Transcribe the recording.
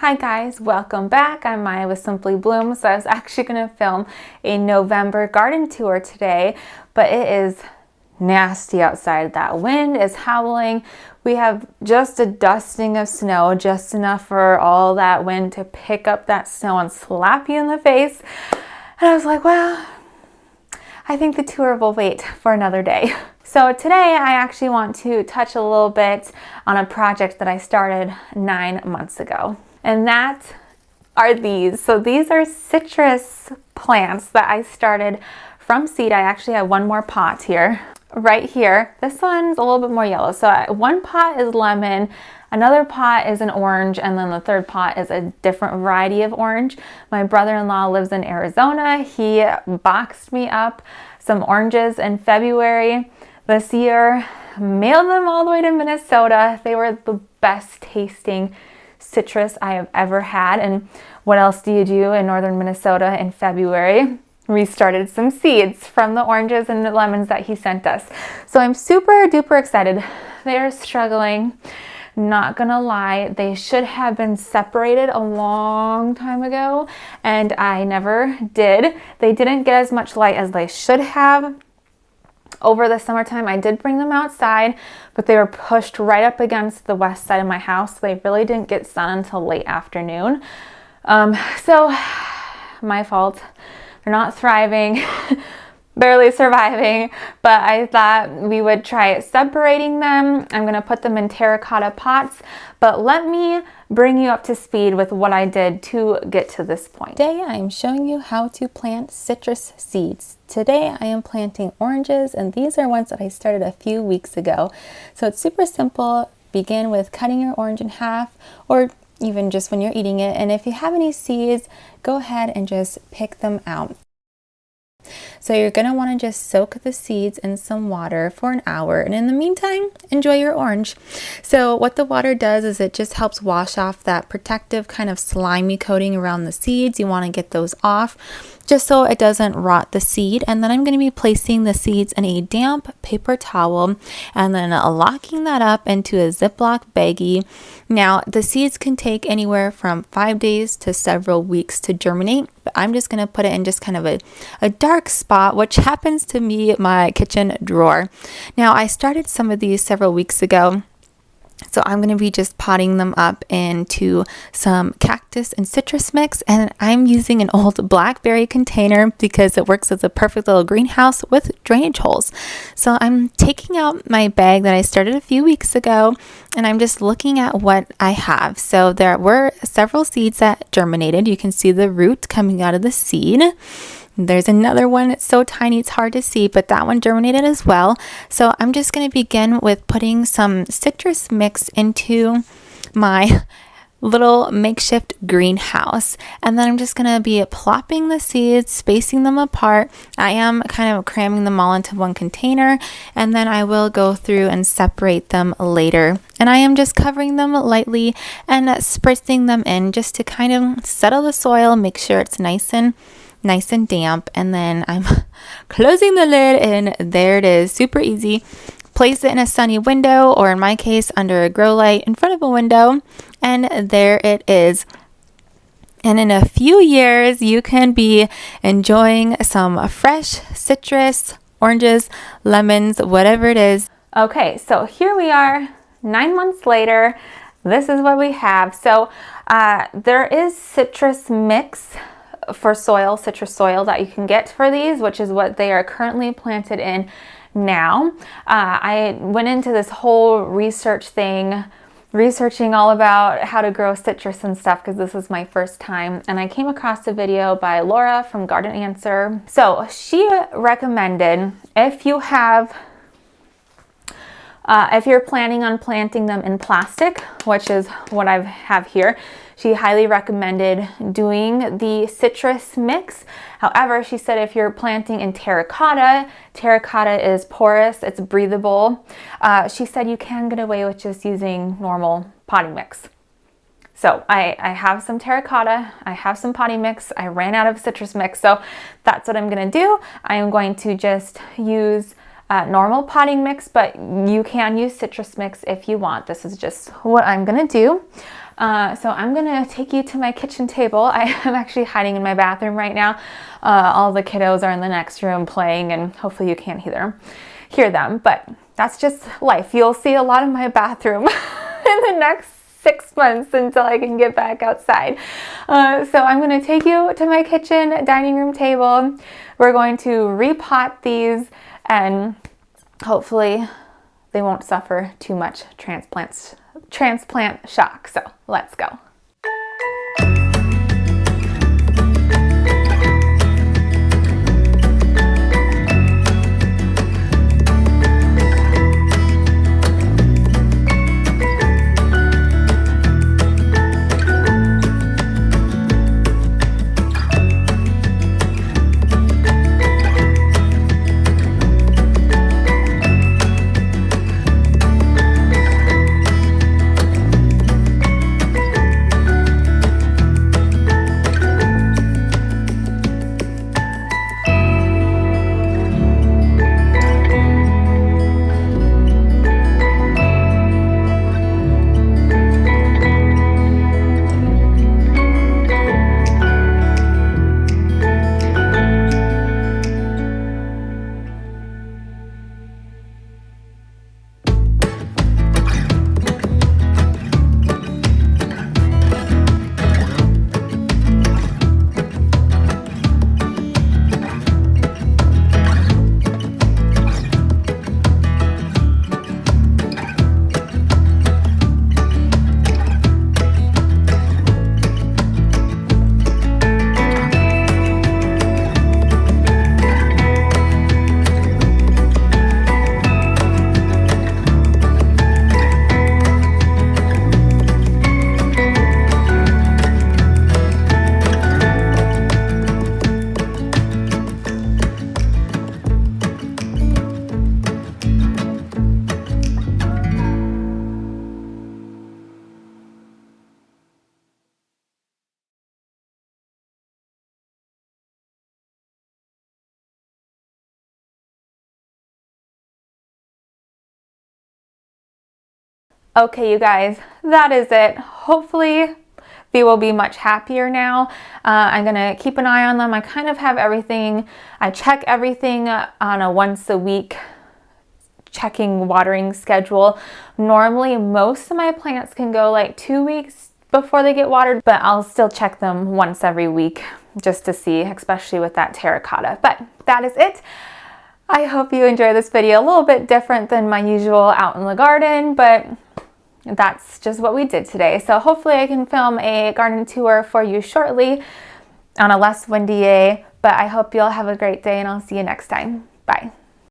Hi guys, welcome back. I'm Maya with Simply Bloom. So I was actually going to film a November garden tour today, but it is nasty outside. That wind is howling. We have just a dusting of snow, just enough for all that wind to pick up that snow and slap you in the face. And I was like, well, I think the tour will wait for another day. So today I actually want to touch a little bit on a project that I started 9 months ago. And that are these. So these are citrus plants that I started from seed. I actually have one more pot here, right here. This one's a little bit more yellow. So one pot is lemon, another pot is an orange, and then the third pot is a different variety of orange. My brother-in-law lives in Arizona. He boxed me up some oranges in February this year, mailed them all the way to Minnesota. They were the best tasting citrus I have ever had. And what else do you do in northern Minnesota in February? We started some seeds from the oranges and the lemons that he sent us. So I'm super duper excited. They're struggling, not gonna lie. They should have been separated a long time ago, and I never did. They didn't get as much light as they should have. Over the summertime, I did bring them outside, but they were pushed right up against the west side of my house. They really didn't get sun until late afternoon. So my fault. They're not thriving, barely surviving, but I thought we would try separating them. I'm gonna put them in terracotta pots, but let me bring you up to speed with what I did to get to this point. Today I am showing you how to plant citrus seeds. Today I am planting oranges, and these are ones that I started a few weeks ago. So it's super simple. Begin with cutting your orange in half, or even just when you're eating it. And if you have any seeds, go ahead and just pick them out. So you're going to want to just soak the seeds in some water for an hour, and in the meantime, enjoy your orange. So what the water does is it just helps wash off that protective kind of slimy coating around the seeds. You want to get those off just so it doesn't rot the seed. And then I'm going to be placing the seeds in a damp paper towel and then locking that up into a Ziploc baggie. Now the seeds can take anywhere from 5 days to several weeks to germinate, but I'm just going to put it in just kind of a dark spot, which happens to be my kitchen drawer. Now I started some of these several weeks ago, so I'm going to be just potting them up into some cactus and citrus mix, and I'm using an old blackberry container because it works as a perfect little greenhouse with drainage holes. So I'm taking out my bag that I started a few weeks ago, and I'm just looking at what I have. So there were several seeds that germinated. You can see the root coming out of the seed. There's another one, it's so tiny it's hard to see, but that one germinated as well. So I'm just going to begin with putting some citrus mix into my little makeshift greenhouse, and then I'm just going to be plopping the seeds, spacing them apart. I am kind of cramming them all into one container, and then I will go through and separate them later. And I am just covering them lightly and spritzing them in just to kind of settle the soil, make sure it's nice and damp, and then I'm closing the lid, and there it is. Super easy. Place it in a sunny window, or in my case under a grow light in front of a window, and there it is. And in a few years you can be enjoying some fresh citrus, oranges, lemons, whatever it is. Okay, so here we are 9 months later. This is what we have. So there is citrus mix for soil, citrus soil that you can get for these, which is what they are currently planted in now. I went into this whole research thing, researching all about how to grow citrus and stuff, because this is my first time, and I came across a video by Laura from Garden Answer. So she recommended if you're planning on planting them in plastic, which is what I have here, she highly recommended doing the citrus mix. However, she said if you're planting in terracotta is porous, it's breathable. She said you can get away with just using normal potting mix. So I have some terracotta, I have some potting mix, I ran out of citrus mix, so that's what I'm gonna do. I am going to just use normal potting mix, but you can use citrus mix if you want. This is just what I'm gonna do. So I'm gonna take you to my kitchen table. I am actually hiding in my bathroom right now. All the kiddos are in the next room playing, and hopefully you can't hear them, but that's just life. You'll see a lot of my bathroom in the next 6 months until I can get back outside. So I'm going to take you to my kitchen dining room table. We're going to repot these, and hopefully they won't suffer too much transplant shock. So let's go. Okay, you guys, that is it. Hopefully they will be much happier now. I'm gonna keep an eye on them. I kind of have everything. I check everything on a once a week checking watering schedule. Normally, most of my plants can go like 2 weeks before they get watered, but I'll still check them once every week just to see, especially with that terracotta. But that is it. I hope you enjoyed this video. A little bit different than my usual out in the garden, but that's just what we did today. So hopefully I can film a garden tour for you shortly on a less windy day, but I hope you'll have a great day, and I'll see you next time. Bye.